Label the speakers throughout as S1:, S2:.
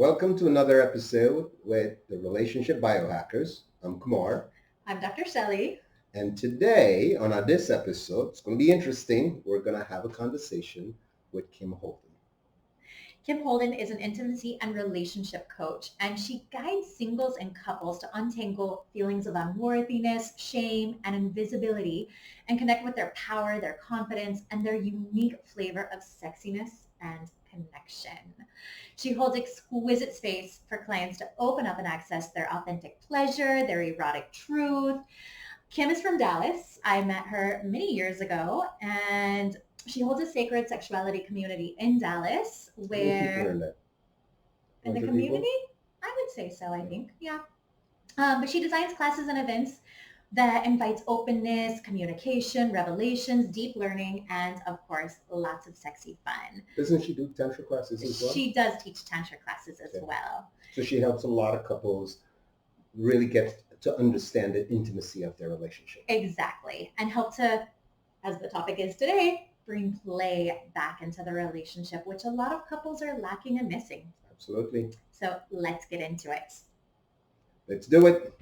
S1: Welcome to another episode with the Relationship Biohackers. I'm Kumar,
S2: I'm Dr. Shelley.
S1: and today on this episode, it's going to be interesting. We're going to have a conversation with Kim Holden.
S2: Kim Holden is an intimacy and relationship coach, and she guides singles and couples to untangle feelings of unworthiness, shame, and invisibility and connect with their power, their confidence, and their unique flavor of sexiness and connection. She holds exquisite space for clients to open up and access their authentic pleasure, their erotic truth. Kim is from Dallas. I met her many years ago, and she holds a sacred sexuality community in Dallas
S1: How many people are
S2: where
S1: in that?
S2: in the
S1: 100
S2: community,
S1: people?
S2: I would say so, I think. Yeah. But she designs classes and events that invites openness, communication, revelations, deep learning, and of course, lots of sexy fun.
S1: Doesn't she do tantra classes as well?
S2: She does teach tantra classes as
S1: Okay.
S2: well.
S1: So she helps a lot of couples really get to understand the intimacy of their relationship.
S2: Exactly. And help to, as the topic is today, bring play back into the relationship, which a lot of couples are lacking and missing.
S1: Absolutely.
S2: So let's get into it.
S1: Let's do it.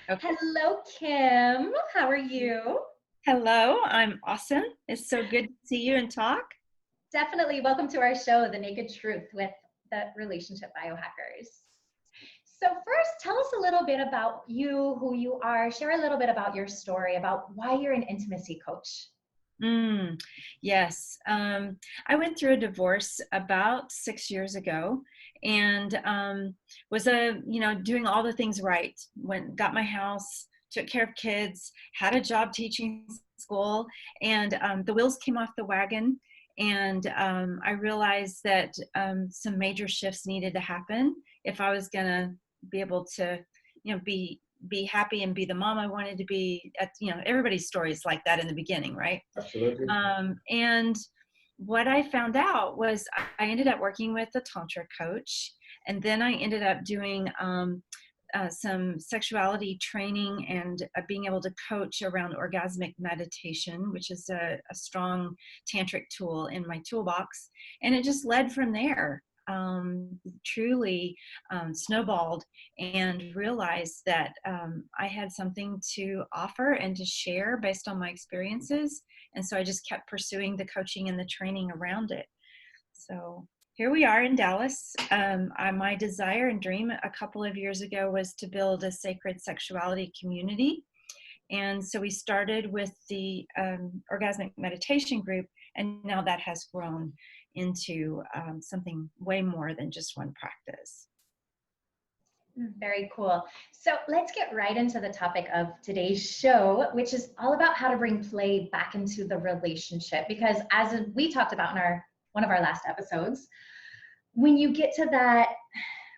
S2: Okay. Hello, Kim. How are you?
S3: Hello, I'm awesome. It's so good to see you and talk.
S2: Definitely. Welcome to our show, The Naked Truth with the Relationship Biohackers. So first, tell us a little bit about you, who you are. Share a little bit about your story, about why you're an intimacy coach.
S3: Yes, I went through a divorce about 6 years ago, and was doing all the things right. Got my house, took care of kids, had a job teaching school, and the wheels came off the wagon. And I realized that some major shifts needed to happen if I was gonna be able to, be happy and be the mom I wanted to be. Everybody's story is like that in the beginning, right?
S1: Absolutely.
S3: And what I found out was I ended up working with a tantra coach, and then I ended up doing some sexuality training and being able to coach around orgasmic meditation, which is a strong tantric tool in my toolbox. And it just led from there. Truly snowballed, and realized that I had something to offer and to share based on my experiences. And so I just kept pursuing the coaching and the training around it. So here we are in Dallas. My desire and dream a couple of years ago was to build a sacred sexuality community. And so we started with the orgasmic meditation group, and now that has grown into something way more than just one practice.
S2: Very cool. So let's get right into the topic of today's show, which is all about how to bring play back into the relationship. Because as we talked about in one of our last episodes, when you get to that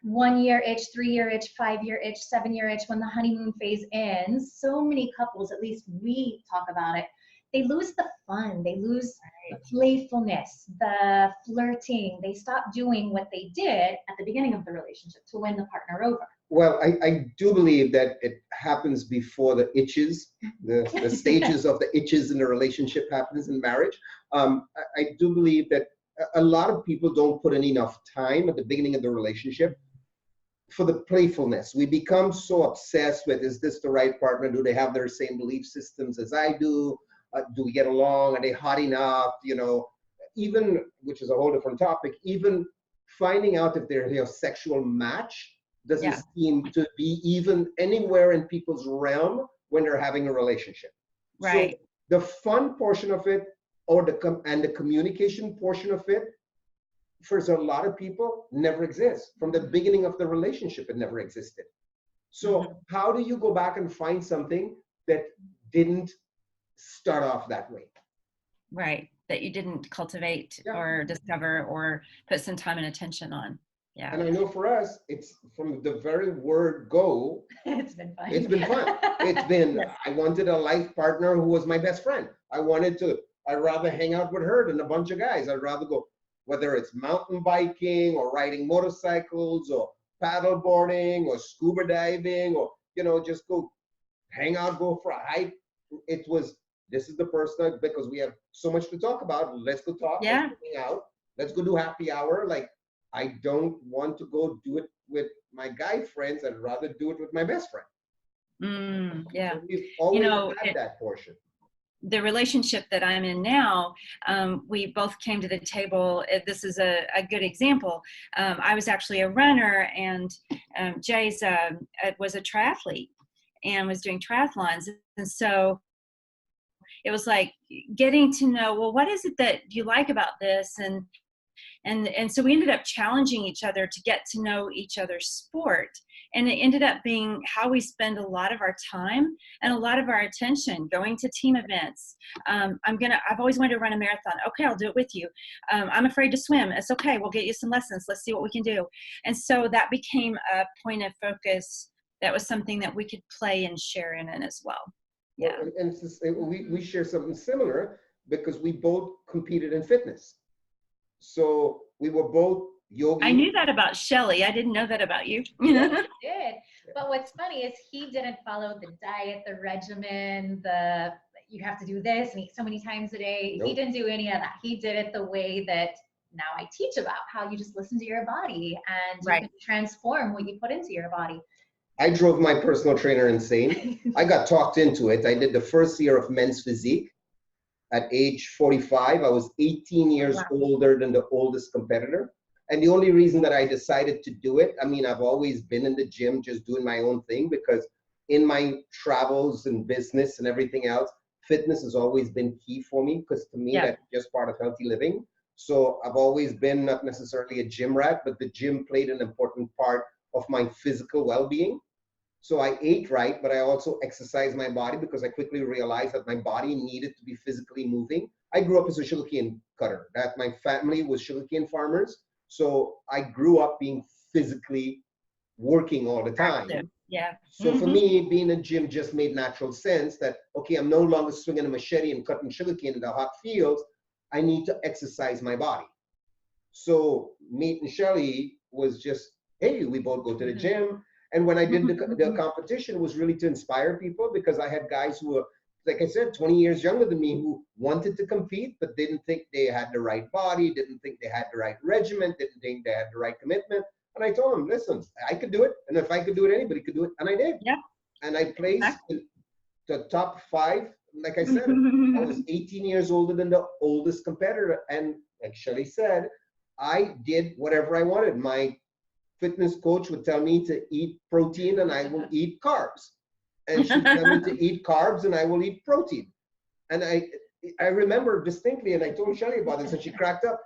S2: 1 year itch, 3 year itch, 5 year itch, 7 year itch, when the honeymoon phase ends, so many couples, at least we talk about it, they lose the fun, they lose the playfulness, the flirting. They stop doing what they did at the beginning of the relationship to win the partner over.
S1: Well, I do believe that it happens before the itches, the stages of the itches in the relationship happens in marriage. I do believe that a lot of people don't put in enough time at the beginning of the relationship for the playfulness. We become so obsessed with, is this the right partner? Do they have their same belief systems as I do? Do we get along? Are they hot enough? Even, which is a whole different topic, even finding out if they're a sexual match doesn't seem to be even anywhere in people's realm when they're having a relationship.
S3: Right.
S1: So the fun portion of it, or the communication portion of it, for a lot of people, never exists. From the beginning of the relationship, it never existed. So how do you go back and find something that didn't start off that way?
S3: Right. That you didn't cultivate or discover or put some time and attention on. Yeah.
S1: And I know for us, it's from the very word go.
S2: It's been fun.
S1: It's been fun. It's been, I wanted a life partner who was my best friend. I'd rather hang out with her than a bunch of guys. I'd rather go, whether it's mountain biking or riding motorcycles or paddle boarding or scuba diving or, just go hang out, go for a hike. It was, this is the person, because we have so much to talk about. Let's go talk.
S3: Yeah.
S1: Let's go hang out. Let's go do happy hour. Like, I don't want to go do it with my guy friends. I'd rather do it with my best friend.
S3: Yeah.
S1: So we've always
S3: know,
S1: had that portion.
S3: The relationship that I'm in now, we both came to the table. This is a good example. I was actually a runner, and Jay's was a triathlete and was doing triathlons. And so it was like getting to know, well, what is it that you like about this? And so we ended up challenging each other to get to know each other's sport. And it ended up being how we spend a lot of our time and a lot of our attention going to team events. I've always wanted to run a marathon. Okay, I'll do it with you. I'm afraid to swim. It's okay. We'll get you some lessons. Let's see what we can do. And so that became a point of focus. That was something that we could play and share in as well. Yeah.
S1: Well, and we share something similar because we both competed in fitness. So we were both yogis.
S3: I knew that about Shelly. I didn't know that about you.
S2: Yes, you did. But what's funny is he didn't follow the diet, the regimen, you have to do this and eat so many times a day. Nope. He didn't do any of that. He did it the way that now I teach about, how you just listen to your body and you can transform what you put into your body.
S1: I drove my personal trainer insane. I got talked into it. I did the first year of men's physique. At age 45, I was 18 years older than the oldest competitor. And the only reason that I decided to do it, I mean, I've always been in the gym just doing my own thing, because in my travels and business and everything else, fitness has always been key for me, because to me, that's just part of healthy living. So I've always been not necessarily a gym rat, but the gym played an important part of my physical well-being. So I ate right, but I also exercised my body because I quickly realized that my body needed to be physically moving. I grew up as a sugarcane cutter. That my family was sugarcane farmers. So I grew up being physically working all the time.
S3: Yeah.
S1: So for me, being in a gym just made natural sense that, okay, I'm no longer swinging a machete and cutting sugarcane in the hot fields. I need to exercise my body. So meeting Shelly was just, hey, we both go to the gym. And when I did the competition, it was really to inspire people, because I had guys who were, like I said, 20 years younger than me, who wanted to compete, but didn't think they had the right body, didn't think they had the right regimen, didn't think they had the right commitment. And I told them, listen, I could do it. And if I could do it, anybody could do it. And I did.
S3: Yeah.
S1: And I placed in the top 5. Like I said, I was 18 years older than the oldest competitor. And like Shelly said, I did whatever I wanted. My fitness coach would tell me to eat protein and I will eat carbs. And she'd tell me to eat carbs and I will eat protein. And I remember distinctly, and I told Shelly about this and she cracked up.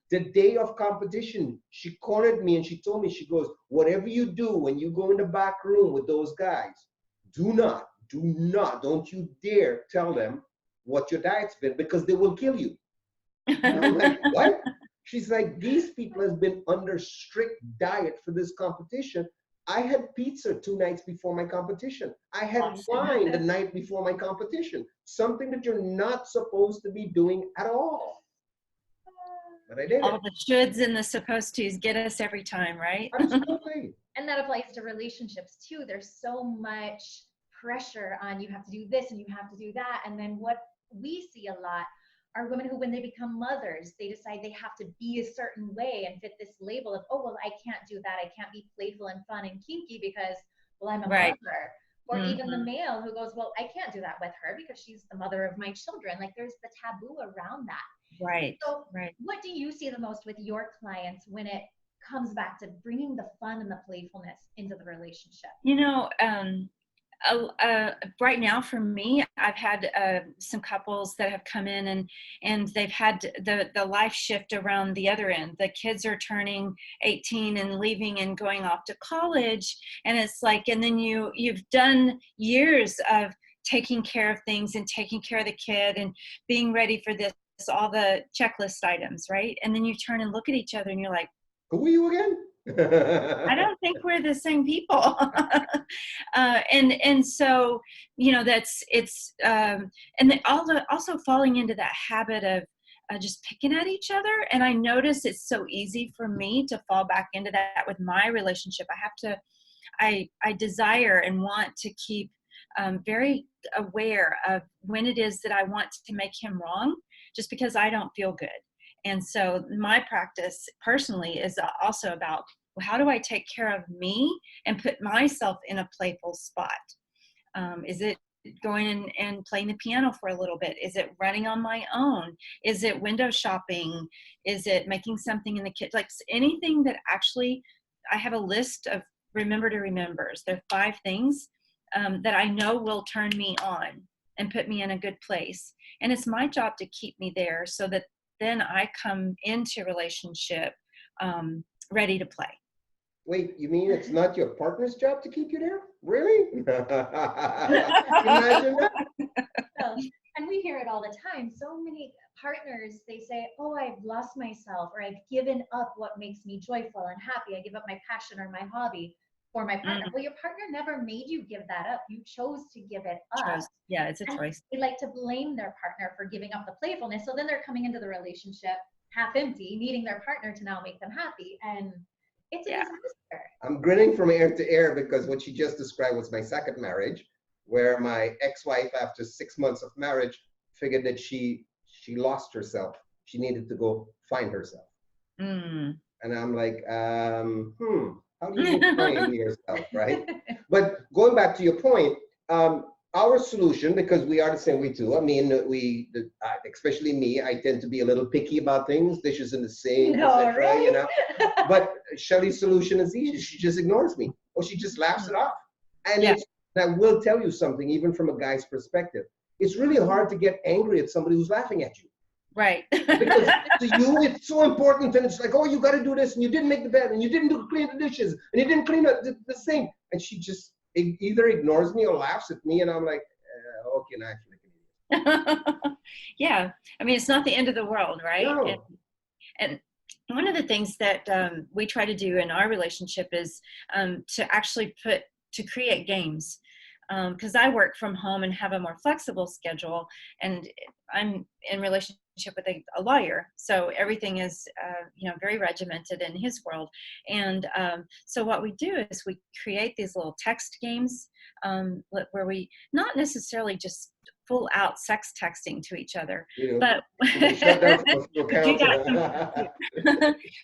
S1: The day of competition, she cornered me and she told me, she goes, whatever you do when you go in the back room with those guys, don't you dare tell them what your diet's been, because they will kill you. And I'm like, what? She's like, these people has been under strict diet for this competition. I had pizza 2 nights before my competition. I had wine the night before my competition. Something that you're not supposed to be doing at all. But I did.
S3: All the shoulds and the supposed tos get us every time, right?
S1: Absolutely.
S2: And that applies to relationships too. There's so much pressure on, you have to do this and you have to do that. And then what we see a lot are women who, when they become mothers, they decide they have to be a certain way and fit this label of, oh, well, I can't do that. I can't be playful and fun and kinky because, well, I'm a mother. Or even the male who goes, well, I can't do that with her because she's the mother of my children. Like, there's the taboo around that.
S3: Right.
S2: So what do you see the most with your clients when it comes back to bringing the fun and the playfulness into the relationship?
S3: You know, right now for me, I've had some couples that have come in and they've had the life shift around the other end. The kids are turning 18 and leaving and going off to college, and it's like, and then you've done years of taking care of things and taking care of the kid and being ready for this, all the checklist items, right? And then you turn and look at each other and you're like,
S1: who are you again?
S3: I don't think we're the same people. And so, you know, and then also falling into that habit of just picking at each other. And I notice it's so easy for me to fall back into that with my relationship. I desire and want to keep very aware of when it is that I want to make him wrong, just because I don't feel good. And so my practice personally is also about, how do I take care of me and put myself in a playful spot? Is it going in and playing the piano for a little bit? Is it running on my own? Is it window shopping? Is it making something in the kitchen? Like anything that actually, I have a list of remember to remembers. There are 5 things that I know will turn me on and put me in a good place. And it's my job to keep me there so that then I come into relationship ready to play.
S1: Wait, you mean it's not your partner's job to keep you there? Really? Imagine that.
S2: So, and we hear it all the time. So many partners, they say, oh, I've lost myself, or I've given up what makes me joyful and happy. I give up my passion or my hobby for my partner. Well, your partner never made you give that up. You chose to give it up.
S3: Yeah, it's a choice.
S2: They like to blame their partner for giving up the playfulness. So then they're coming into the relationship half empty, needing their partner to now make them happy. And it's a disaster.
S1: I'm grinning from ear to ear because what she just described was my second marriage, where my ex-wife, after 6 months of marriage, figured that she lost herself. She needed to go find herself. And I'm like, how do you find yourself, right? But going back to your point, our solution, because we are the same way too. I mean, especially me, I tend to be a little picky about things, dishes in the sink, etc.
S2: Right?
S1: You know. But Shelly's solution is easy. She just ignores me, or she just laughs it off. And and I will tell you something, even from a guy's perspective, it's really hard to get angry at somebody who's laughing at you.
S3: Right.
S1: Because to you, it's so important, and it's like, oh, you got to do this, and you didn't make the bed, and you didn't clean the dishes, and you didn't clean the sink, and she just either ignores me or laughs at me, and I'm like, okay, now I feel like an idiot.
S3: Yeah, I mean, it's not the end of the world, right?
S1: No.
S3: And one of the things that we try to do in our relationship is to create games. Because I work from home and have a more flexible schedule, and I'm in relationship with a lawyer, so everything is very regimented in his world. And so what we do is we create these little text games where we not necessarily just full out sex texting to each other, but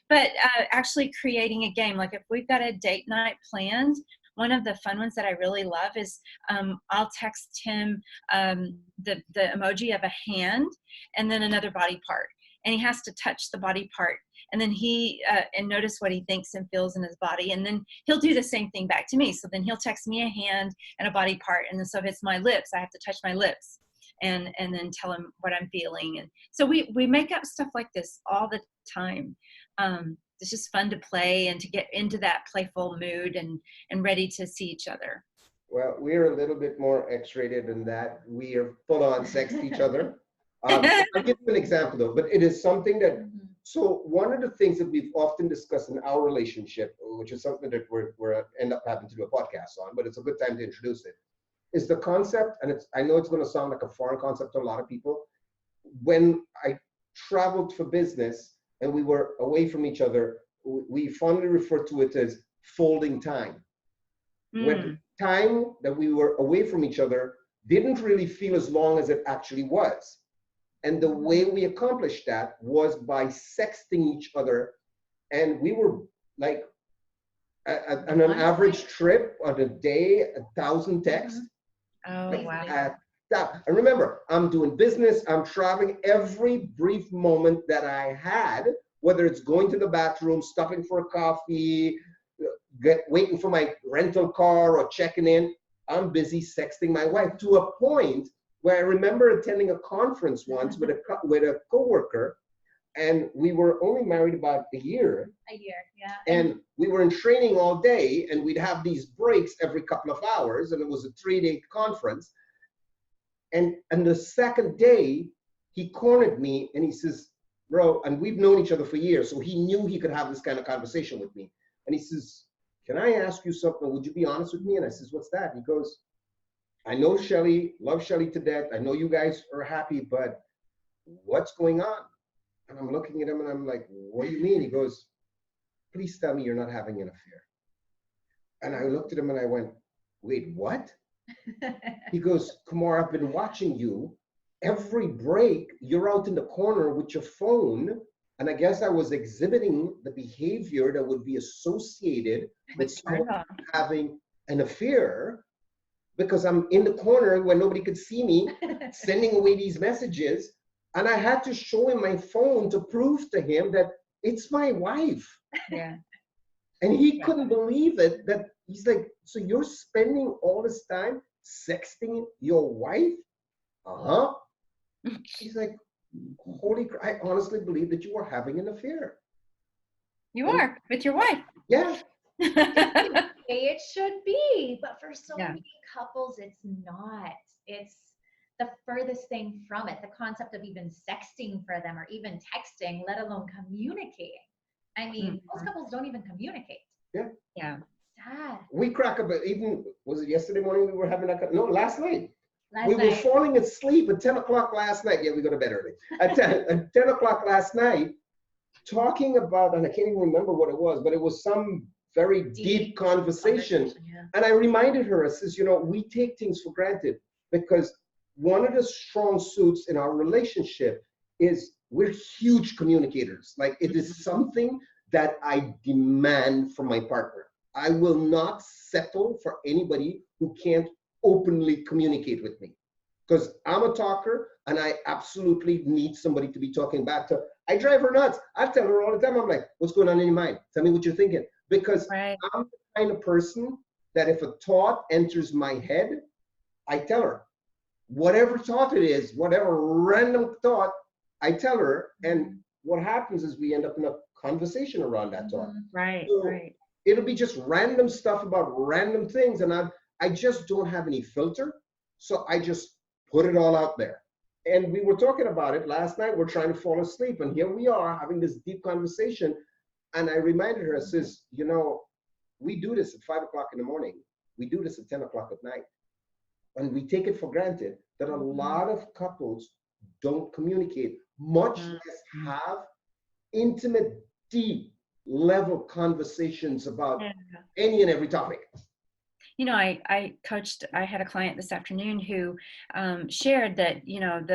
S3: but actually creating a game. Like if we've got a date night planned, one of the fun ones that I really love is I'll text him the emoji of a hand and then another body part, and he has to touch the body part, and then and notice what he thinks and feels in his body, and then he'll do the same thing back to me. So then he'll text me a hand and a body part, and then so if it's my lips, I have to touch my lips and then tell him what I'm feeling. And so we make up stuff like this all the time. It's just fun to play and to get into that playful mood and ready to see each other.
S1: Well, we're a little bit more X-rated than that. We are full on sex each other. I'll give you an example though, but it is something that, so one of the things that we've often discussed in our relationship, which is something that we're end up having to do a podcast on, but it's a good time to introduce it, is the concept, and I know it's going to sound like a foreign concept to a lot of people. When I traveled for business and we were away from each other, we fondly refer to it as folding time. When time that we were away from each other didn't really feel as long as it actually was. And the way we accomplished that was by sexting each other. And we were like, on an average trip on a day, 1,000 texts.
S3: Oh,
S1: like,
S3: wow.
S1: And remember, I'm doing business, I'm traveling. Every brief moment that I had, whether it's going to the bathroom, stopping for a coffee, waiting for my rental car or checking in, I'm busy sexting my wife, to a point where I remember attending a conference once with a coworker, and we were only married about a year.
S2: Yeah.
S1: And we were in training all day, and we'd have these breaks every couple of hours, and it was a 3-day conference. And the second day, he cornered me and he says, bro, and we've known each other for years, so he knew he could have this kind of conversation with me. And he says, can I ask you something? Would you be honest with me? And I says, what's that? He goes, I know Shelly, love Shelly to death. I know you guys are happy, but what's going on? And I'm looking at him and I'm like, what do you mean? He goes, please tell me you're not having an affair. And I looked at him and I went, wait, what? He goes, Kumar, I've been watching you. Every break, you're out in the corner with your phone. And I guess I was exhibiting the behavior that would be associated with someone having an affair, because I'm in the corner where nobody could see me sending away these messages. And I had to show him my phone to prove to him that it's my wife.
S3: Yeah.
S1: And he couldn't believe it, that he's like, so you're spending all this time sexting your wife? Uh-huh. He's like, holy crap, I honestly believe that you are having an affair.
S3: You are, with your wife.
S1: Yeah.
S2: It should be, but for so many couples, it's not. It's the furthest thing from it. The concept of even sexting for them, or even texting, let alone communicating. I mean, most couples don't even communicate.
S1: Yeah.
S3: Yeah.
S2: Sad.
S1: We crack up, even, was it yesterday morning we were having that? No, last night.
S2: We
S1: were falling asleep at 10 o'clock last night. Yeah, we go to bed early. At 10 o'clock last night, talking about, and I can't even remember what it was, but it was some very deep conversation.
S2: Yeah.
S1: And I reminded her, I says, you know, we take things for granted, because one of the strong suits in our relationship is we're huge communicators. Like, it is something that I demand from my partner. I will not settle for anybody who can't openly communicate with me, because I'm a talker and I absolutely need somebody to be talking back to. I drive her nuts. I tell her all the time, I'm like, what's going on in your mind? Tell me what you're thinking. Because I'm the kind of person that if a thought enters my head, I tell her. Whatever thought it is, whatever random thought, I tell her. And what happens is we end up in a conversation around that thought.
S3: Right,
S1: so
S3: right.
S1: It'll be just random stuff about random things. And I just don't have any filter. So I just put it all out there. And we were talking about it last night. We're trying to fall asleep. And here we are having this deep conversation. And I reminded her, I says, you know, we do this at 5 o'clock in the morning. We do this at 10 o'clock at night. And we take it for granted that a lot of couples don't communicate, much less have intimate, deep level conversations about any and every topic.
S3: You know, I had a client this afternoon who shared that, you know,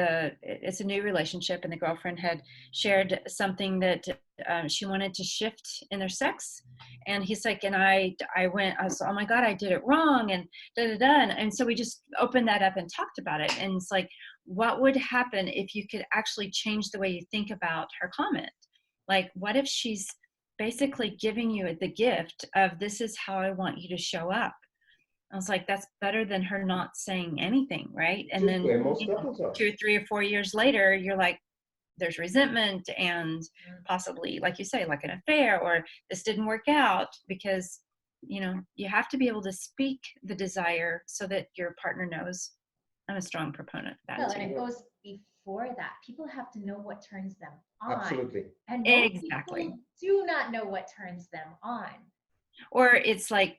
S3: it's a new relationship, and the girlfriend had shared something that she wanted to shift in their sex. And he's like, and I was, oh my God, I did it wrong, and and so we just opened that up and talked about it. And it's like, what would happen if you could actually change the way you think about her comment? Like, what if she's basically giving you the gift of, this is how I want you to show up? I was like, that's better than her not saying anything, right? And then 2 or 3 or 4 years later, you're like, there's resentment and possibly, like you say, like an affair, or this didn't work out, because, you know, you have to be able to speak the desire so that your partner knows. I'm a strong proponent of that.
S2: Well, and it goes before that. People have to know what turns them on.
S1: Absolutely.
S2: And most people do not know what turns them on.
S3: Or it's like,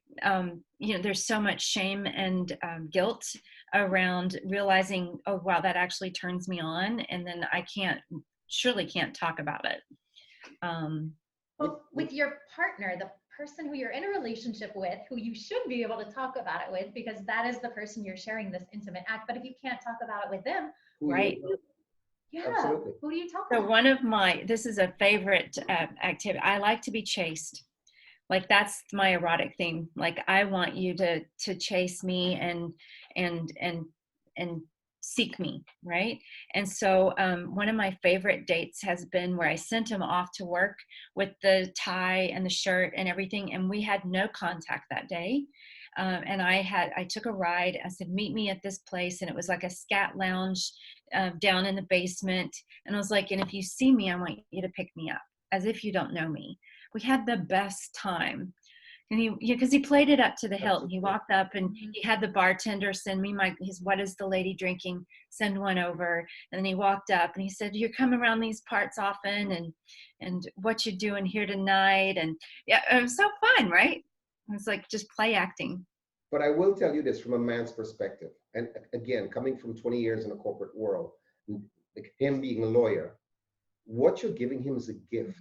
S3: you know, there's so much shame and guilt around realizing, oh, wow, that actually turns me on. And then I surely can't talk about it.
S2: Well, with your partner, the person who you're in a relationship with, who you should be able to talk about it with, because that is the person you're sharing this intimate act. But if you can't talk about it with them,
S3: right?
S2: Yeah.
S1: Absolutely.
S2: Who do you talk
S3: So
S2: about?
S3: this is a favorite activity. I like to be chased. Like, that's my erotic thing. Like, I want you to chase me and seek me, right? And so one of my favorite dates has been where I sent him off to work with the tie and the shirt and everything, and we had no contact that day. And I took a ride. I said, meet me at this place, and it was like a scat lounge down in the basement. And I was like, and if you see me, I want you to pick me up, as if you don't know me. We had the best time. And because he played it up to the hilt. He walked up and he had the bartender send me what is the lady drinking? Send one over. And then he walked up and he said, you're coming around these parts often, and what you doing here tonight? And yeah, it was so fun, right? It's like just play acting.
S1: But I will tell you this from a man's perspective. And again, coming from 20 years in the corporate world, like him being a lawyer, what you're giving him is a gift.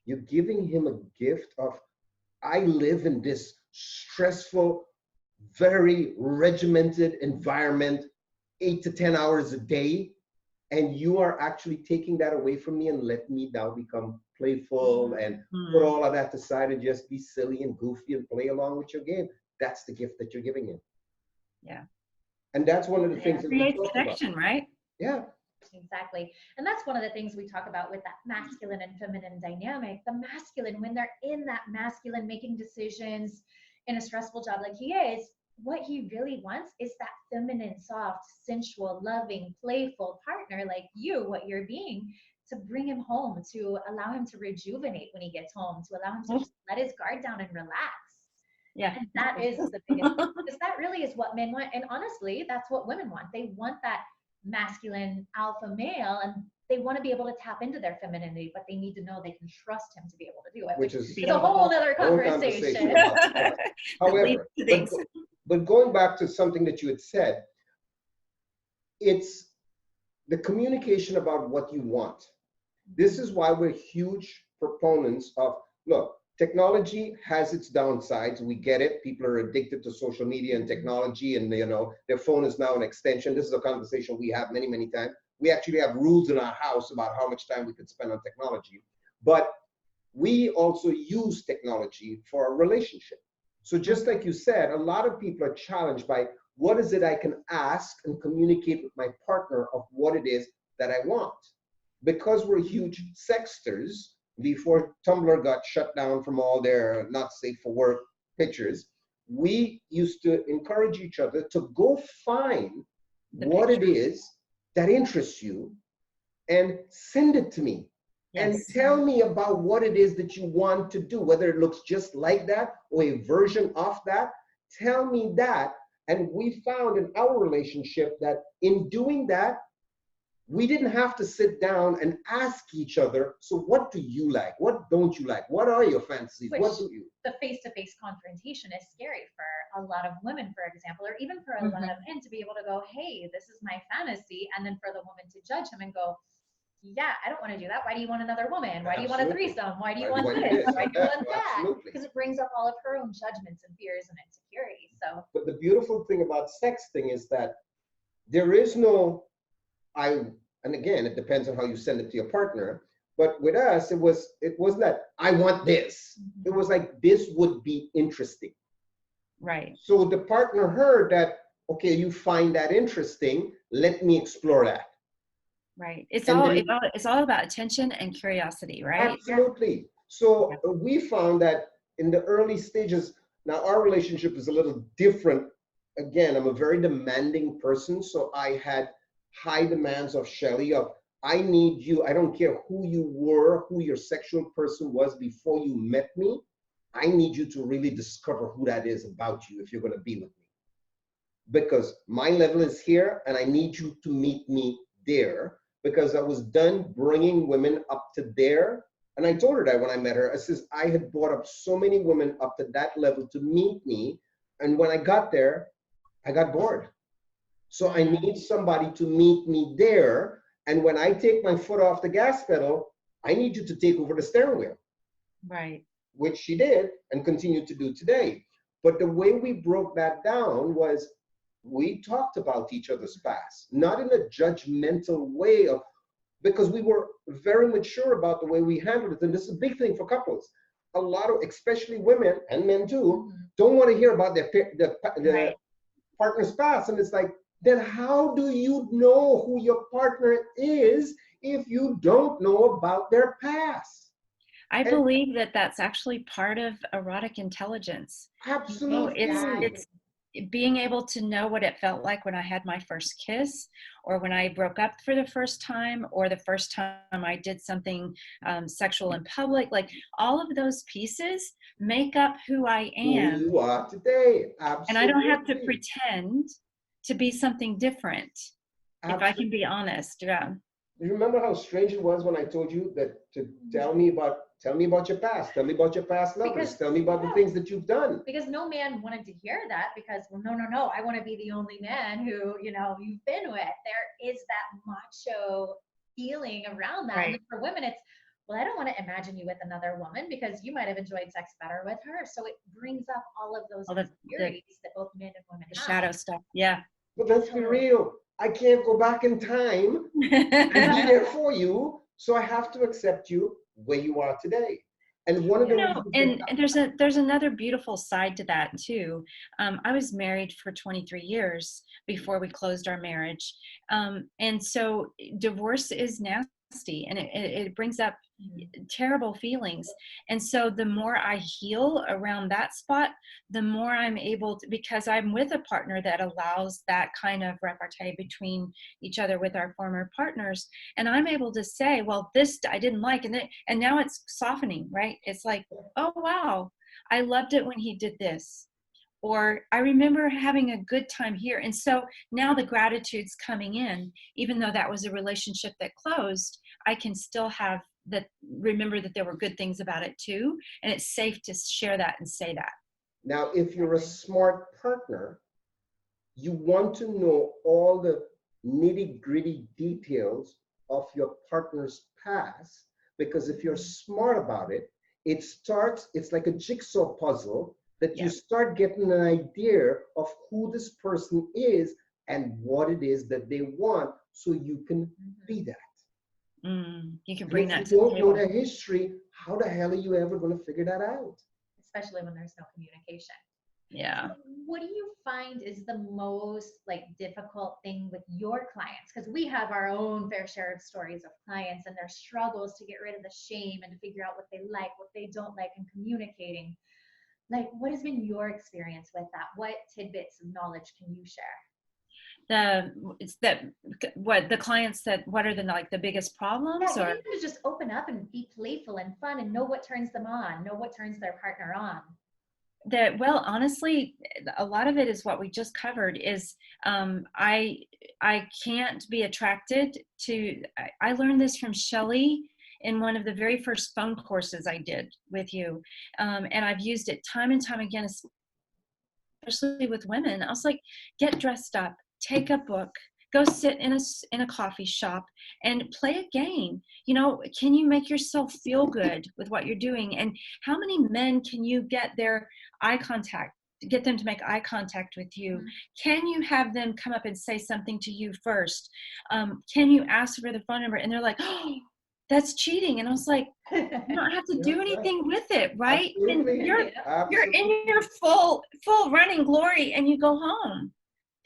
S1: You're giving him a gift of, I live in this stressful very regimented environment, 8 to 10 hours a day, and you are actually taking that away from me and let me now become playful and put all of that aside and just be silly and goofy and play along with your game. That's the gift that you're giving him.
S3: Yeah.
S1: And that's one of the things that we
S3: Creates
S1: talk
S3: connection,
S1: about.
S3: right?
S1: Yeah.
S2: Exactly. And that's one of the things we talk about with that masculine and feminine dynamic. The masculine, when they're in that masculine making decisions in a stressful job like he is, what he really wants is that feminine, soft, sensual, loving, playful partner like you, what you're being, to bring him home, to allow him to rejuvenate when he gets home, to allow him to just let his guard down and relax.
S3: Yeah.
S2: And that is the biggest, because that really is what men want. And honestly, that's what women want. They want that masculine alpha male, and they want to be able to tap into their femininity, but they need to know they can trust him to be able to do it, which is a whole other conversation.
S1: However, but going back to something that you had said, it's the communication about what you want. This is why we're huge proponents of, look, technology has its downsides. We get it. People are addicted to social media and technology, and their phone is now an extension. This is a conversation we have many, many times. We actually have rules in our house about how much time we can spend on technology. But we also use technology for a relationship. So just like you said, a lot of people are challenged by what is it I can ask and communicate with my partner of what it is that I want. Because we're huge sexters, before Tumblr got shut down from all their not safe for work pictures, we used to encourage each other to go find what it is that interests you and send it to me. Yes. And tell me about what it is that you want to do, whether it looks just like that or a version of that. Tell me that. And we found in our relationship that in doing that, we didn't have to sit down and ask each other, so what do you like? What don't you like? What are your fantasies?
S2: Which,
S1: what do you?
S2: The face-to-face confrontation is scary for a lot of women, for example, or even for a lot of men to be able to go, hey, this is my fantasy. And then for the woman to judge him and go, yeah, I don't want to do that. Why do you want another woman? Why do you want a threesome? Why do you want this? Why do you want that? Because it brings up all of her own judgments and fears and insecurities. So,
S1: but the beautiful thing about sexting is that there is no and again, it depends on how you send it to your partner. But with us, it wasn't that I want this. It was like, this would be interesting.
S3: Right.
S1: So the partner heard that, okay, you find that interesting. Let me explore that.
S3: Right. It's all about attention and curiosity, right?
S1: Absolutely. Yeah. So we found that in the early stages, now our relationship is a little different. Again, I'm a very demanding person. So I had high demands of Shelly of, I need you. I don't care who you were, who your sexual person was before you met me. I need you to really discover who that is about you if you're going to be with me. Because my level is here and I need you to meet me there, because I was done bringing women up to there. And I told her that when I met her, I says, I had brought up so many women up to that level to meet me. And when I got there, I got bored. So I need somebody to meet me there. And when I take my foot off the gas pedal, I need you to take over the steering wheel.
S3: Right.
S1: Which she did and continued to do today. But the way we broke that down was we talked about each other's past, not in a judgmental way of, because we were very mature about the way we handled it. And this is a big thing for couples. A lot of, especially women and men too, don't want to hear about their partner's past. And it's like, then how do you know who your partner is if you don't know about their past?
S3: I believe that that's actually part of erotic intelligence.
S1: Absolutely.
S3: It's being able to know what it felt like when I had my first kiss, or when I broke up for the first time, or the first time I did something sexual in public. Like, all of those pieces make up who I am.
S1: Who you are today. Absolutely.
S3: And I don't have to pretend to be something different. Absolutely. If I can be honest. Yeah.
S1: You remember how strange it was when I told you that to tell me about your past, tell me about your past lovers, tell me about the things that you've done.
S2: Because no man wanted to hear that, because, well, no, I want to be the only man who, you've been with. There is that macho feeling around that. Right. And for women, it's, well, I don't want to imagine you with another woman because you might have enjoyed sex better with her. So it brings up all of those
S3: All
S2: insecurities that both men and women
S3: the
S2: have.
S3: shadow stuff. Yeah.
S1: But let's be real. I can't go back in time and be there for you. So I have to accept you where you are today. And one of the reasons
S3: and there's another beautiful side to that too. I was married for 23 years before we closed our marriage, and so divorce is nasty, and it brings up terrible feelings. And so the more I heal around that spot, the more I'm able to, because I'm with a partner that allows that kind of repartee between each other with our former partners, and I'm able to say, well, this I didn't like, and now it's softening, right? It's like, oh wow, I loved it when he did this, or I remember having a good time here. And so now the gratitude's coming in, even though that was a relationship that closed, I can still have that, remember that there were good things about it too, and it's safe to share that and say that.
S1: Now, if you're a smart partner, you want to know all the nitty-gritty details of your partner's past, because if you're smart about it, it's like a jigsaw puzzle that you start getting an idea of who this person is and what it is that they want, so you can be that.
S3: You can bring that
S1: if
S3: to
S1: you
S3: the
S1: don't
S3: table.
S1: know their history, how the hell are you ever going to figure that out?
S2: Especially when there's no communication.
S3: Yeah.
S2: So what do you find is the most like difficult thing with your clients? Because we have our own fair share of stories of clients and their struggles to get rid of the shame and to figure out what they like, what they don't like, and communicating. Like, what has been your experience with that? What tidbits of knowledge can you share?
S3: What the clients that, what are the like the biggest problems?
S2: Yeah,
S3: or
S2: getting them to just open up and be playful and fun and know what turns them on, know what turns their partner on.
S3: that, well, honestly, a lot of it is what we just covered is I can't be attracted to, I learned this from Shelley in one of the very first phone courses I did with you, and I've used it time and time again, especially with women. I was like, get dressed up, take a book, go sit in a coffee shop and play a game. You know, can you make yourself feel good with what you're doing? And how many men can you get their eye contact, get them to make eye contact with you? Can you have them come up and say something to you first? Can you ask for the phone number? And they're like, oh, that's cheating. And I was like, you don't have to do anything with it, right?
S1: Absolutely.
S3: And you're
S1: Absolutely.
S3: in your full running glory, and you go home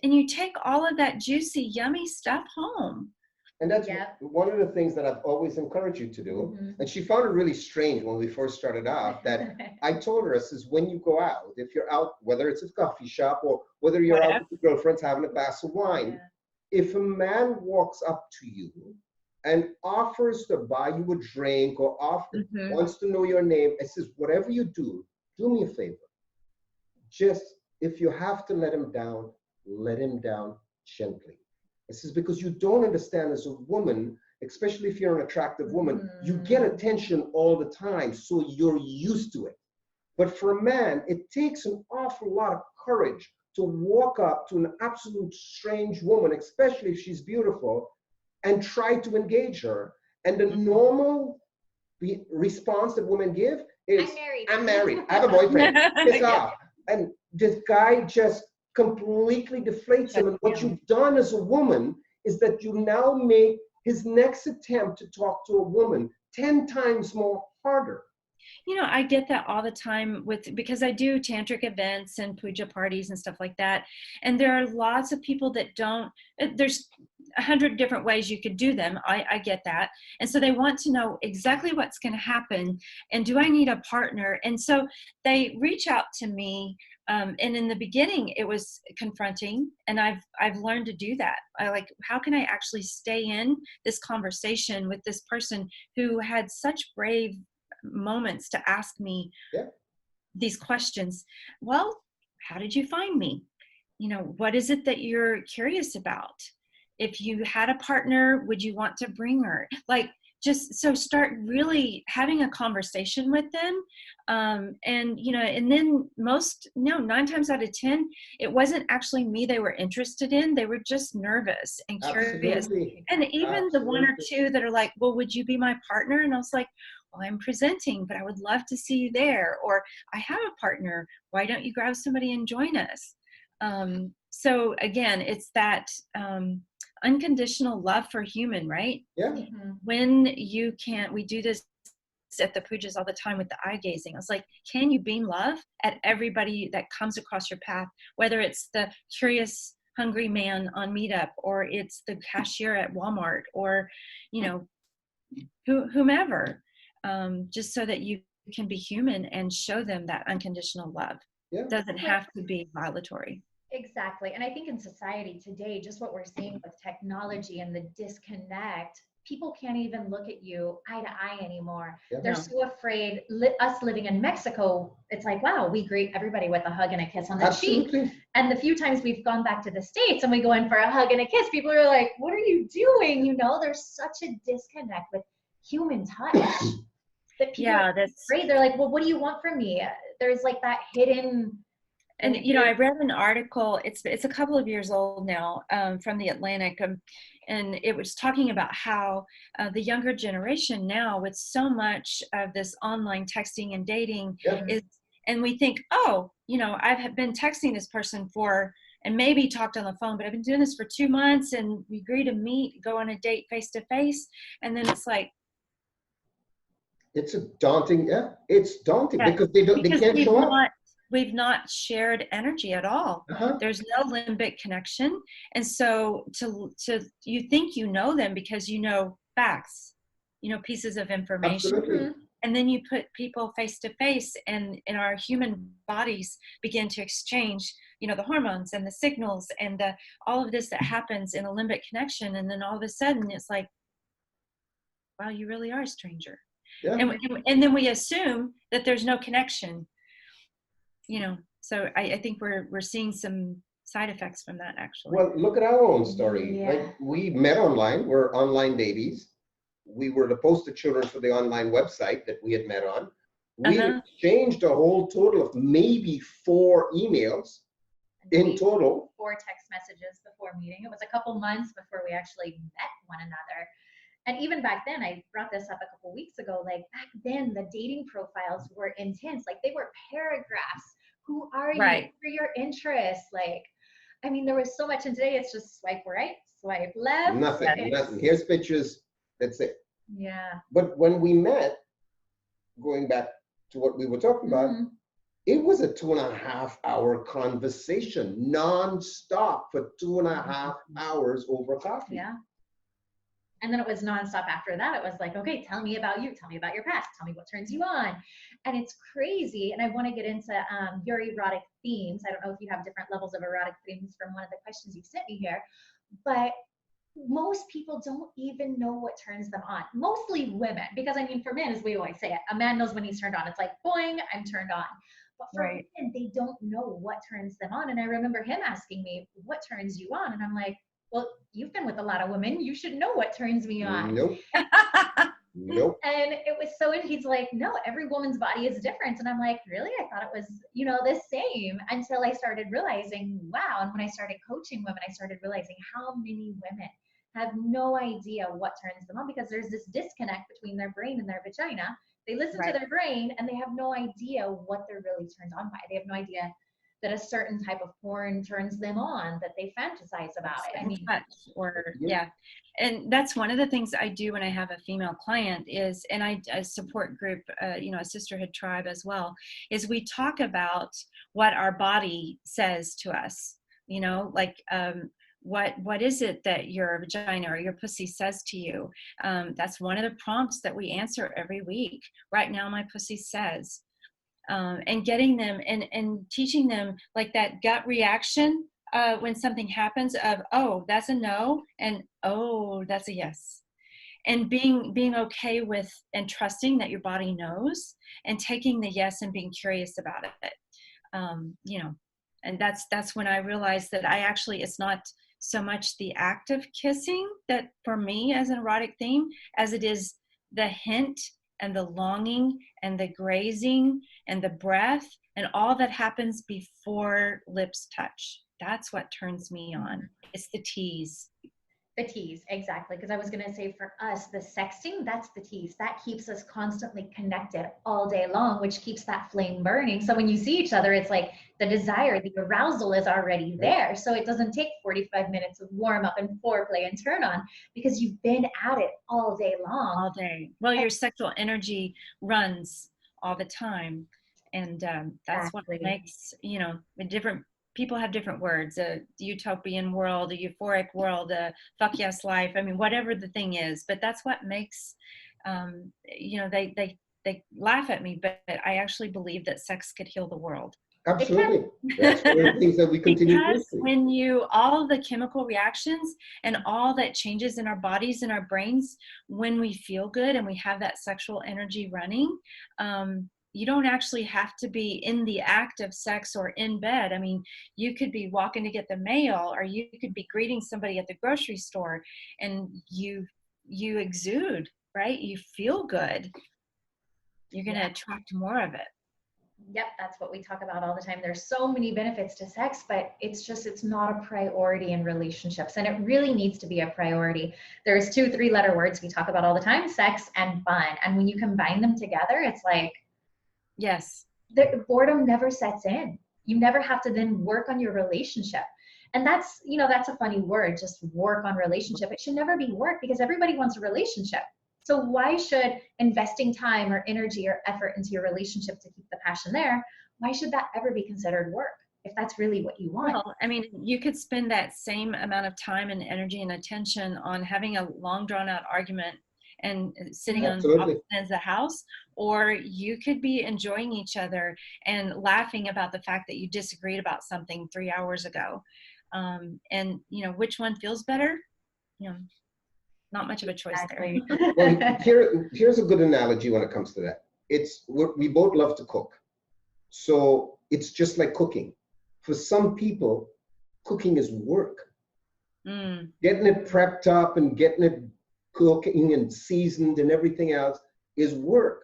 S3: and you take all of that juicy, yummy stuff home.
S1: And that's one of the things that I've always encouraged you to do. And she found it really strange when we first started out that I told her, I says, when you go out, if you're out, whether it's a coffee shop or whether you're out with your girlfriends having a glass of wine, if a man walks up to you and offers to buy you a drink or wants to know your name, I says, whatever you do me a favor. Just, if you have to let him down gently. This is because you don't understand, as a woman, especially if you're an attractive woman, you get attention all the time, so you're used to it. But for a man, it takes an awful lot of courage to walk up to an absolute strange woman, especially if she's beautiful, and try to engage her. And the normal response that women give is, I'm married, I have a boyfriend, piss off. And this guy just completely deflates him. And what you've done as a woman is that you now make his next attempt to talk to a woman 10 times more harder.
S3: You know, I get that all the time because I do tantric events and puja parties and stuff like that. And there are lots of people that don't, there's 100 different ways you could do them. I get that. And so they want to know exactly what's going to happen. And do I need a partner? And so they reach out to me. And in the beginning, it was confronting. And I've learned to do that. I like, how can I actually stay in this conversation with this person who had such brave moments to ask me these questions? Well, how did you find me? You know, what is it that you're curious about? If you had a partner, would you want to bring her? Like, just so start really having a conversation with them. And, you know, and then 9 times out of 10, it wasn't actually me they were interested in. They were just nervous and curious.
S1: Absolutely.
S3: And even the one or
S1: Absolutely.
S3: two that are like, well, would you be my partner? And I was like, well, I'm presenting, but I would love to see you there. Or I have a partner. Why don't you grab somebody and join us? So again, it's that unconditional love for human, right?
S1: Yeah.
S3: When you can't, we do this at the pujas all the time with the eye gazing. I was like, can you beam love at everybody that comes across your path, whether it's the curious, hungry man on Meetup, or it's the cashier at Walmart, or, you know, whomever, just so that you can be human and show them that unconditional love.
S1: Yeah.
S3: Doesn't have to be violatory.
S2: Exactly. And I think in society today, just what we're seeing with technology and the disconnect, people can't even look at you eye to eye anymore.
S1: Yeah.
S2: They're so afraid. Us living in Mexico, it's like, wow, we greet everybody with a hug and a kiss on the cheek.
S1: Absolutely.
S2: And the few times we've gone back to the States and we go in for a hug and a kiss, people are like, what are you doing? You know, there's such a disconnect with human touch that people are afraid. They're like, well, what do you want from me? There's like that hidden.
S3: And, you know, I read an article, it's a couple of years old now, from the Atlantic, and it was talking about how the younger generation now, with so much of this online texting and dating, is, and we think, oh, you know, I've been texting this person and maybe talked on the phone, but I've been doing this for 2 months, and we agree to meet, go on a date face to face, and then it's like,
S1: it's daunting because they can't show up.
S3: We've not shared energy at all. There's no limbic connection. And so you think you know them because you know facts, you know, pieces of information.
S1: Absolutely.
S3: And then you put people face to face, and in our human bodies begin to exchange, you know, the hormones and the signals and all of this that happens in a limbic connection. And then all of a sudden it's like, wow, you really are a stranger.
S1: Yeah.
S3: And then we assume that there's no connection. You know, so I think we're seeing some side effects from that, actually.
S1: Well, look at our own story. Like, we met online. We're online babies. We were the poster children for the online website that we had met on. We exchanged a whole total of maybe 4 emails in total.
S2: 4 text messages before meeting. It was a couple months before we actually met one another. And even back then, I brought this up a couple weeks ago, like back then the dating profiles were intense. Like, they were paragraphs. Who are you? What are your interests? Like, I mean, there was so much, and today it's just swipe right, swipe left.
S1: Nothing. Here's pictures. That's it.
S2: Yeah.
S1: But when we met, going back to what we were talking about, it was a 2.5-hour conversation, non-stop for 2.5 hours over coffee.
S2: Yeah. And then it was nonstop after that. It was like, okay, tell me about you. Tell me about your past. Tell me what turns you on. And it's crazy. And I want to get into your erotic themes. I don't know if you have different levels of erotic themes from one of the questions you sent me here, but most people don't even know what turns them on. Mostly women, because I mean, for men, as we always say it, a man knows when he's turned on. It's like, boing, I'm turned on. But for women, they don't know what turns them on. And I remember him asking me, what turns you on? And I'm like, well, you've been with a lot of women. You should know what turns me on.
S1: Nope. Nope.
S2: And it was so, he's like, no, every woman's body is different. And I'm like, really? I thought it was, you know, the same, until I started realizing, wow. And when I started coaching women, I started realizing how many women have no idea what turns them on, because there's this disconnect between their brain and their vagina. They listen to their brain and they have no idea what they're really turned on by. They have no idea that a certain type of porn turns them on, that they fantasize about it. I mean,
S3: and that's one of the things I do when I have a female client is, and I support group, you know, a sisterhood tribe as well, is we talk about what our body says to us, you know, like, what is it that your vagina or your pussy says to you? That's one of the prompts that we answer every week. Right now, my pussy says. And getting them and teaching them like that gut reaction when something happens of, oh, that's a no, and oh, that's a yes. And being okay with and trusting that your body knows, and taking the yes and being curious about it. You know, and that's when I realized that it's not so much the act of kissing that for me as an erotic theme as it is the hint and the longing and the grazing and the breath and all that happens before lips touch. That's what turns me on. It's the tease.
S2: The tease, exactly. Because I was going to say for us, the sexting, that's the tease. That keeps us constantly connected all day long, which keeps that flame burning. So when you see each other, it's like the desire, the arousal is already there. So it doesn't take 45 minutes of warm up and foreplay and turn on because you've been at it all day long.
S3: All day. Well, your sexual energy runs all the time. And that's what makes, you know, different people have different words, a utopian world, a euphoric world, a fuck yes life. I mean, whatever the thing is, but that's what makes, you know, they laugh at me, but I actually believe that sex could heal the world.
S1: Absolutely. That's one of the things that we continue to do.
S3: Because when you, all the chemical reactions and all that changes in our bodies and our brains, when we feel good and we have that sexual energy running, you don't actually have to be in the act of sex or in bed. I mean, you could be walking to get the mail, or you could be greeting somebody at the grocery store, and you exude, right? You feel good. You're going to attract more of it.
S2: Yep, that's what we talk about all the time. There's so many benefits to sex, but it's not a priority in relationships, and it really needs to be a priority. There's 2 3-letter words we talk about all the time, sex and fun. And when you combine them together, it's like,
S3: yes,
S2: the boredom never sets in. You never have to then work on your relationship. And that's, you know, that's a funny word, just work on relationship. It should never be work because everybody wants a relationship. So why should investing time or energy or effort into your relationship to keep the passion there, why should that ever be considered work if that's really what you want?
S3: Well, I mean, you could spend that same amount of time and energy and attention on having a long drawn out argument and sitting on opposite ends of the house, or you could be enjoying each other and laughing about the fact that you disagreed about something 3 hours ago. And, you know, which one feels better? You know, not much of a choice there.
S1: Well, here's a good analogy when it comes to that. We both love to cook. So it's just like cooking. For some people, cooking is work. Getting it prepped up and getting it cooking and seasoned and everything else is work.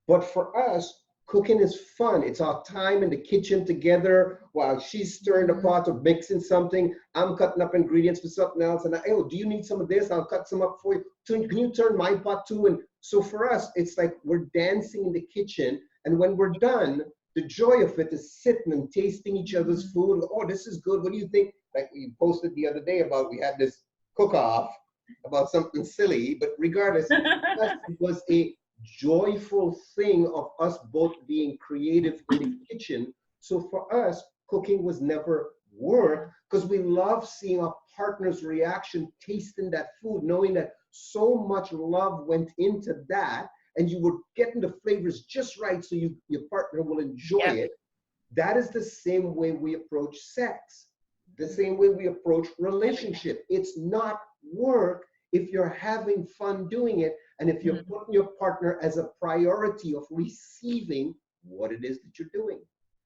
S1: But for us, cooking is fun. It's our time in the kitchen together while she's stirring the pot or mixing something. I'm cutting up ingredients for something else. And oh, do you need some of this? I'll cut some up for you. Can you turn my pot too? And so for us, it's like we're dancing in the kitchen. And when we're done, the joy of it is sitting and tasting each other's food. Oh, this is good. What do you think? Like we posted the other day about, we had this cook-off about something silly, but regardless, it was a joyful thing of us both being creative in the kitchen. So for us, cooking was never work because we love seeing our partner's reaction, tasting that food, knowing that so much love went into that, and you were getting the flavors just right so your partner will enjoy it. That is the same way we approach sex, the same way we approach relationship. It's not work if you're having fun doing it, and if you're putting your partner as a priority of receiving what it is that you're doing.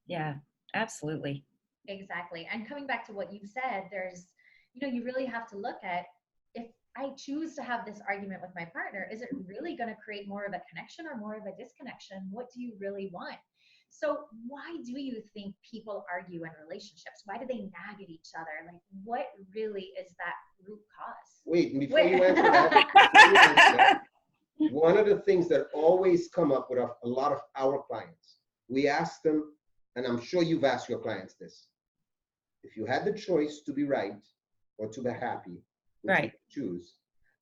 S3: Yeah, absolutely.
S2: Exactly. And coming back to what you said, there's, you know, you really have to look at, if I choose to have this argument with my partner, is it really going to create more of a connection or more of a disconnection? What do you really want? So why do you think people argue in relationships? Why do they nag at each other? Like, what really is that root cause?
S1: Wait, before you answer that, one of the things that always come up with a lot of our clients, we ask them, and I'm sure you've asked your clients this, if you had the choice to be right or to be happy, which would you choose?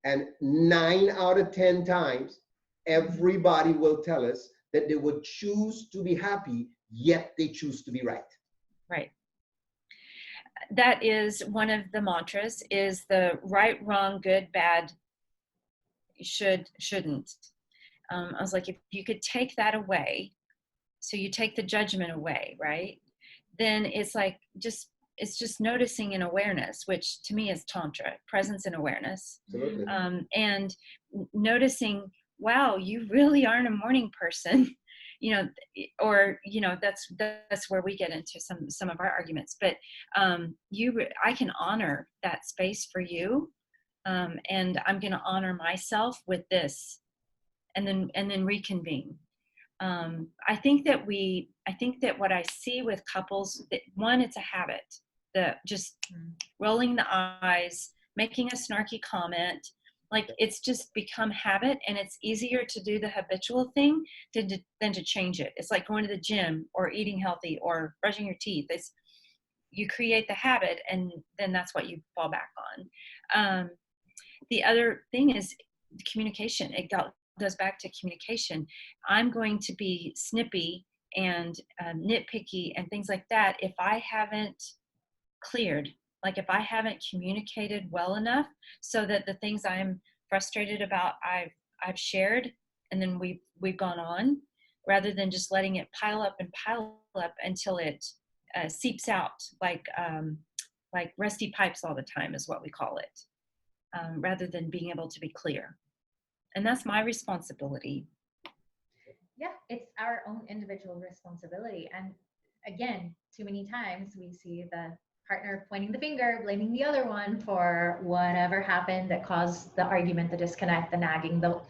S1: And 9 out of 10 times, everybody will tell us that they would choose to be happy, yet they choose to be right.
S3: Right. That is one of the mantras, is the right, wrong, good, bad, should, shouldn't. I was like, if you could take that away, so you take the judgment away, right? Then it's like, it's just noticing and awareness, which to me is Tantra, presence and awareness.
S1: Absolutely.
S3: And noticing, wow, you really aren't a morning person, you know, or, you know, that's where we get into some of our arguments, but I can honor that space for you. and I'm going to honor myself with this, and then reconvene. I think that what I see with couples, that one, it's a habit, the just rolling the eyes, making a snarky comment, like it's just become habit, and it's easier to do the habitual thing than to change it. It's like going to the gym or eating healthy or brushing your teeth. You create the habit, and then that's what you fall back on. The other thing is communication. It goes back to communication. I'm going to be snippy and nitpicky and things like that if I haven't cleared, like if I haven't communicated well enough so that the things I'm frustrated about I've shared, and then we've gone on, rather than just letting it pile up until it seeps out like rusty pipes all the time is what we call it, rather than being able to be clear. And that's my responsibility.
S2: Yeah, it's our own individual responsibility. And again, too many times we see the partner pointing the finger, blaming the other one for whatever happened that caused the argument, the disconnect, the nagging, the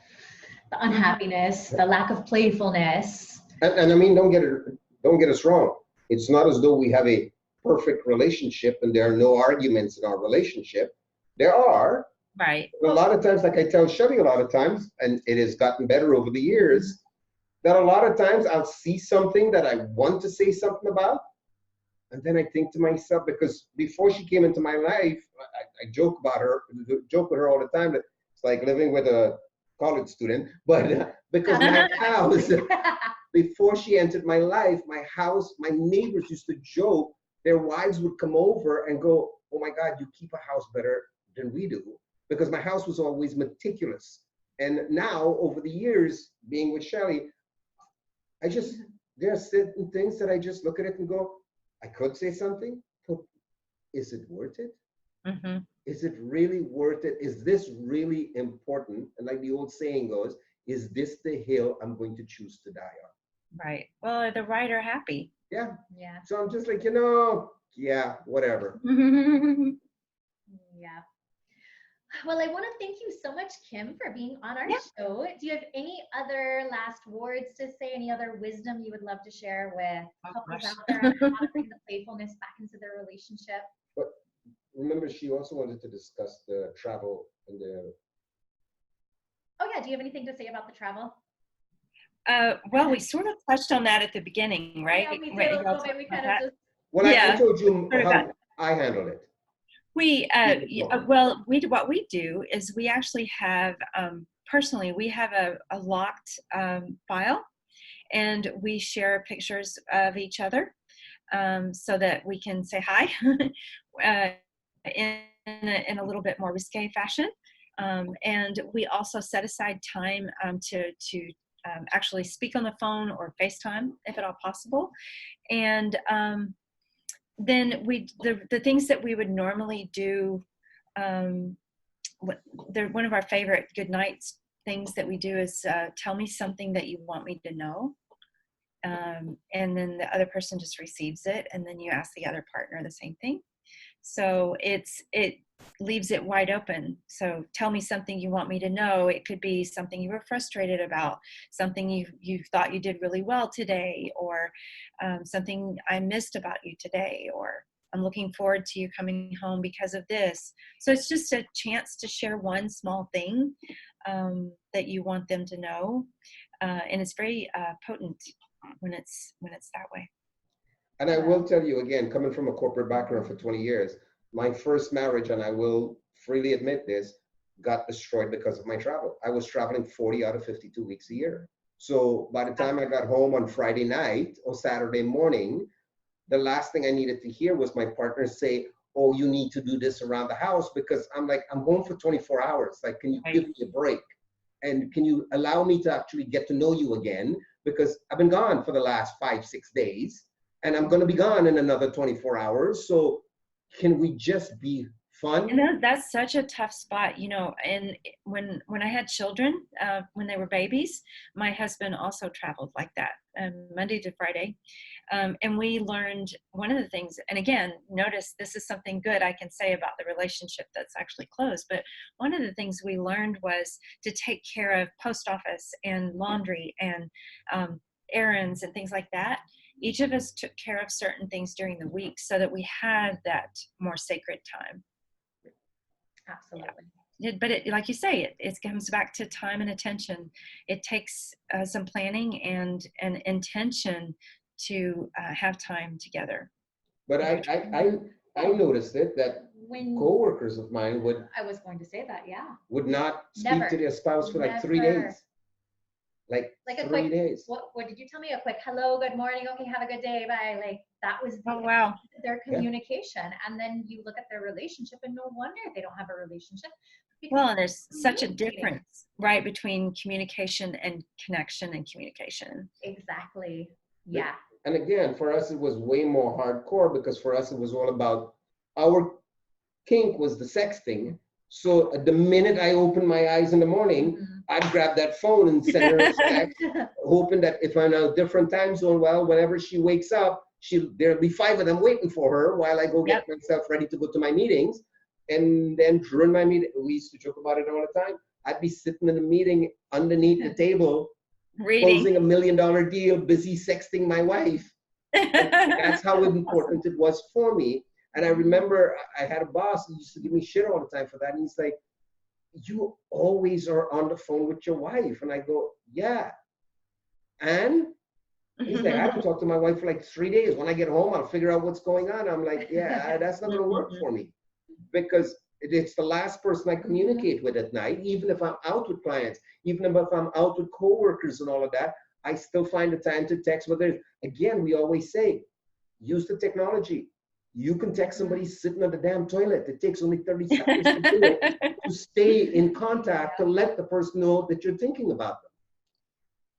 S2: unhappiness, the lack of playfulness.
S1: And I mean, don't get us wrong. It's not as though we have a perfect relationship and there are no arguments in our relationship. There are.
S3: Right.
S1: A lot of times, like I tell Shelly a lot of times, and it has gotten better over the years, that a lot of times I'll see something that I want to say something about, and then I think to myself, because before she came into my life, I joke with her all the time that it's like living with a college student, but because my house, before she entered my life, my neighbors used to joke, their wives would come over and go, "Oh my God, you keep a house better than we do," because my house was always meticulous. And now, over the years, being with Shelly, there are certain things that I just look at it and go, I could say something, but is it worth it?
S3: Mm-hmm.
S1: Is it really worth it? Is this really important? And like the old saying goes, is this the hill I'm going to choose to die on?
S3: Right. Well, are the right or happy?
S2: Yeah.
S1: So I'm just like, yeah, whatever.
S2: Yeah. Well, I want to thank you so much, Kim, for being on our show. Do you have any other last words to say? Any other wisdom you would love to share with couples out there on how to bring the playfulness back into their relationship?
S1: But remember, she also wanted to discuss the travel and the...
S2: Oh, yeah. Do you have anything to say about the travel?
S3: Well, we sort of touched on that at the beginning, right?
S2: Yeah, we did a little bit. We kind of just...
S1: Well, I told you how I handled it.
S3: What we do is we actually have, personally, we have a locked file, and we share pictures of each other so that we can say hi in a little bit more risque fashion. And we also set aside time to actually speak on the phone or FaceTime if at all possible. And then the things that we would normally do, they're one of our favorite good nights things that we do is tell me something that you want me to know, and then the other person just receives it, and then you ask the other partner the same thing. So it leaves it wide open. So tell me something you want me to know. It could be something you were frustrated about, something you thought you did really well today, or something I missed about you today, or I'm looking forward to you coming home because of this. So it's just a chance to share one small thing that you want them to know, and it's very potent when it's that way.
S1: And I will tell you again, coming from a corporate background for 20 years, my first marriage, and I will freely admit this, got destroyed because of my travel. I was traveling 40 out of 52 weeks a year. So by the time I got home on Friday night or Saturday morning, the last thing I needed to hear was my partner say, "Oh, you need to do this around the house," because I'm like, I'm home for 24 hours. Like, can you give me a break? And can you allow me to actually get to know you again? Because I've been gone for the last 5-6 days, and I'm going to be gone in another 24 hours. So can we just be fun.
S3: And that's such a tough spot, you know. And when I had children, when they were babies, my husband also traveled like that, Monday to Friday. And we learned one of the things, and again, notice this is something good I can say about the relationship that's actually closed, but one of the things we learned was to take care of post office and laundry and errands and things like that. Each of us took care of certain things during the week so that we had that more sacred time.
S2: Absolutely.
S3: Yeah. But it, like you say, it comes back to time and attention. It takes some planning and intention to have time together.
S1: But I noticed it that
S2: When
S1: coworkers of mine
S2: I was going to say that, yeah.
S1: would not speak
S2: Never.
S1: to their spouse for like 3
S2: Never.
S1: days. Like
S2: a
S1: 3
S2: quick,
S1: days.
S2: what did you tell me? A quick hello, good morning, okay, have a good day, bye. Like that was
S3: Oh, wow.
S2: their communication. And then you look at their relationship and no wonder they don't have a relationship.
S3: Well, and there's such a difference, right, between communication and connection and communication.
S2: Exactly. Yeah.
S1: And again, for us, it was way more hardcore because for us, it was all about our kink was the sexting. So the minute I opened my eyes in the morning, I'd grab that phone and send her a text, hoping that if I'm in a different time zone, well, whenever she wakes up, there'll be 5 of them waiting for her while I go get myself ready to go to my meetings. And then during my meeting, we used to joke about it all the time. I'd be sitting in a meeting underneath the table, closing $1 million deal, busy sexting my wife. That's how important it was for me. And I remember I had a boss who used to give me shit all the time for that. And he's like, you always are on the phone with your wife. And I go, yeah. And he's like, I don't talk to my wife for like 3 days. When I get home, I'll figure out what's going on. I'm like, yeah, that's not going to work for me. Because it's the last person I communicate with at night, even if I'm out with clients, even if I'm out with coworkers and all of that, I still find the time to text. Whether, again, we always say, use the technology. You can text somebody sitting on the damn toilet. It takes only 30 seconds to do it, to stay in contact, to let the person know that you're thinking about them.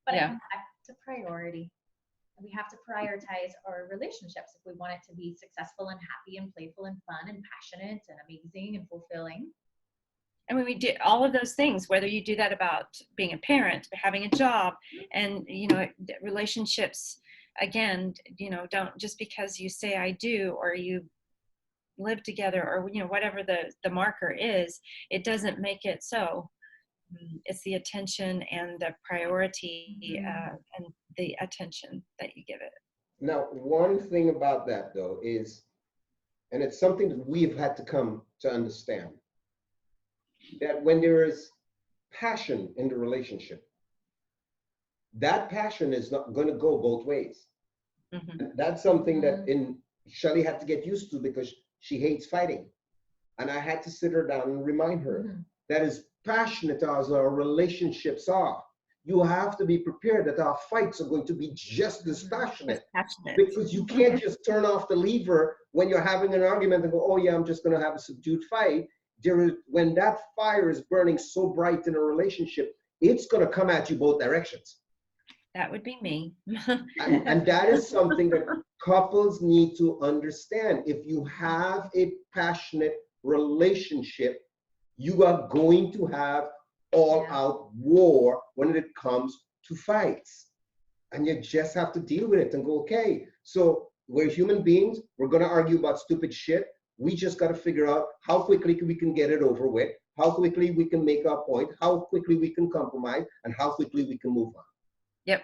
S2: But it comes back to priority. We have to prioritize our relationships if we want it to be successful and happy and playful and fun and passionate and amazing and fulfilling.
S3: And when we do all of those things, whether you do that about being a parent, having a job, and, you know, relationships, again, you know, don't just because you say I do or you live together or, you know, whatever the marker is, it doesn't make it so. It's the attention and the priority and the attention that you give it.
S1: Now, one thing about that, though, is, and it's something that we've had to come to understand, that when there is passion in the relationship, that passion is not going to go both ways. That's something that Shelley had to get used to because she hates fighting. And I had to sit her down and remind her that as passionate as our relationships are, you have to be prepared that our fights are going to be just as passionate. Because you can't just turn off the lever when you're having an argument and go, oh yeah, I'm just going to have a subdued fight. When that fire is burning so bright in a relationship, it's going to come at you both directions.
S3: That would be me.
S1: and that is something that couples need to understand. If you have a passionate relationship, you are going to have all-out war when it comes to fights. And you just have to deal with it and go, okay, so we're human beings. We're going to argue about stupid shit. We just got to figure out how quickly we can get it over with, how quickly we can make our point, how quickly we can compromise, and how quickly we can move on.
S3: Yep.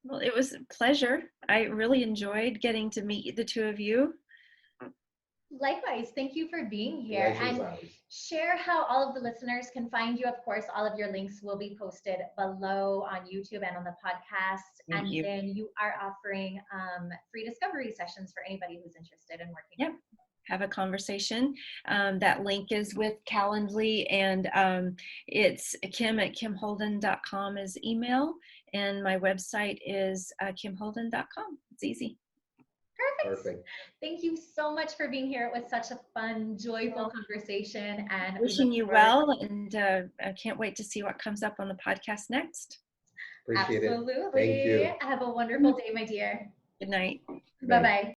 S3: Well, it was a pleasure. I really enjoyed getting to meet the two of you.
S2: Likewise, thank you for being here. And share how all of the listeners can find you. Of course, all of your links will be posted below on YouTube and on the podcast. Then you are offering free discovery sessions for anybody who's interested in working.
S3: Yep. Have a conversation. That link is with Calendly, and it's Kim@KimHolden.com is email, and my website is KimHolden.com. It's easy.
S2: Perfect. Thank you so much for being here. It was such a fun, joyful conversation. And
S3: wishing you well, and I can't wait to see what comes up on the podcast next.
S1: Appreciate
S2: Absolutely.
S1: it. Thank you.
S2: Have a wonderful day, my dear.
S3: Good night.
S2: Bye-bye.